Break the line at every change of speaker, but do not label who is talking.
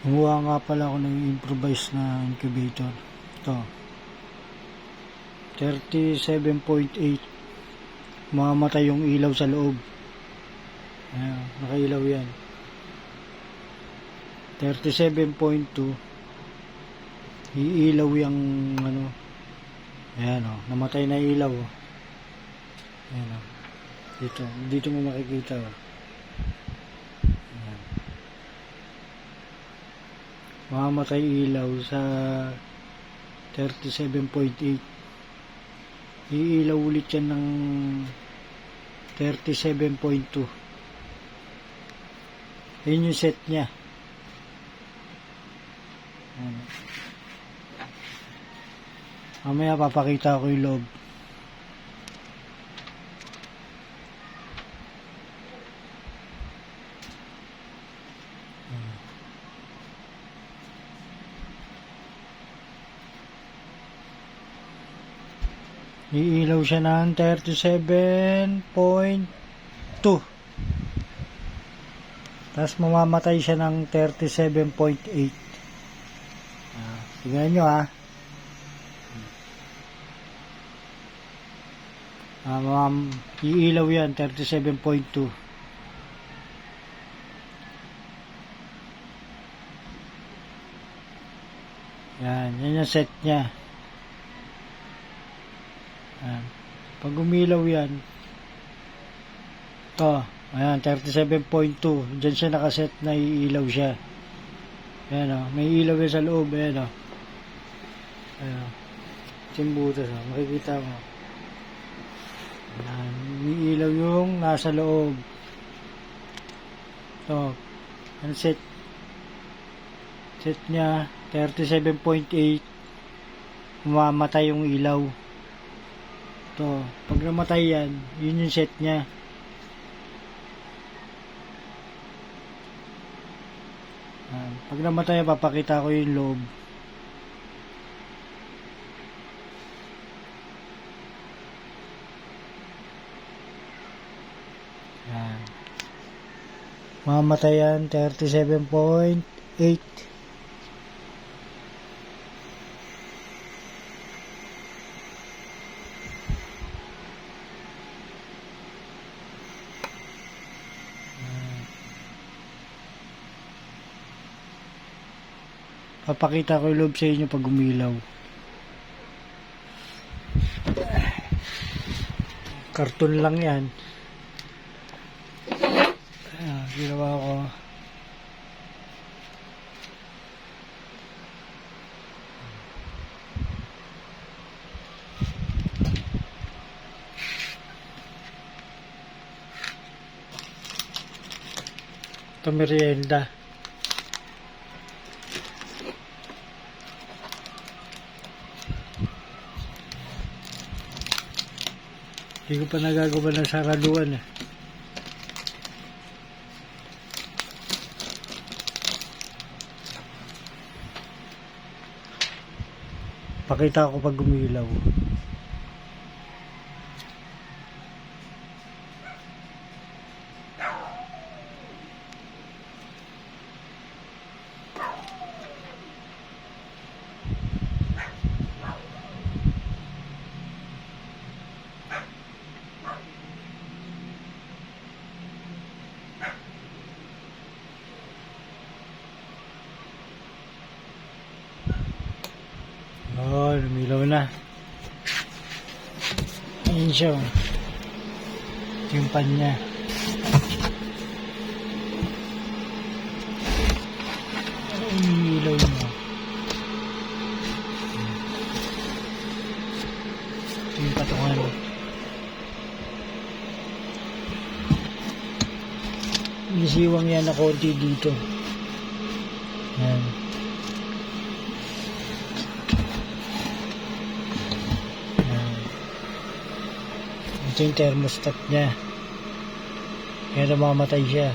Kumuha nga pala ako ng improvise na incubator. Ito. 37.8. Mamamatay yung ilaw sa loob. Ayan, nakailaw yan. 37.2. Iilaw yung ano. Ayan o. Namatay na ilaw o. Ayan o. Dito mo makikita o. Ayan. Mamamatay ilaw sa 37.8. Iilaw ulit yan ng 37.2. Yun yung set nya. Mamaya papakita ko yung loob. Iilaw siya ng 37.2. Tapos mamamatay siya ng 37.8. Tingnan nyo ha. Iilaw yan 37.2. Yan yung set nya. Pag umilaw yan, ito, ayan, 37.2, dyan siya nakaset na iilaw siya. Ayan o, may ilaw yan sa loob, ayan o. Ayan o, simbutas o, makikita mo. Ayan, iilaw yung nasa loob. Ito, ang set nya, 37.8, mamatay yung ilaw. Ito, pag namatay yan, yun yung set nya. Pag namatay, papakita ko yung loob. Yan. Mamatay yan, 37.8. Papakita ko yung loob sa inyo pag umilaw. Karton lang yan. Ginawa ko. Ito merienda. Hindi ko pa nagagawa ng saraduan eh. Pakita ko pag umilaw. Oh, lumilaw na. Ayan siya. Ito yung pan niya. Umilaw na. Ito yung patungan. Isiwang yan na konti dito. Ayan. Ito yung thermostat niya. Kaya namamatay siya.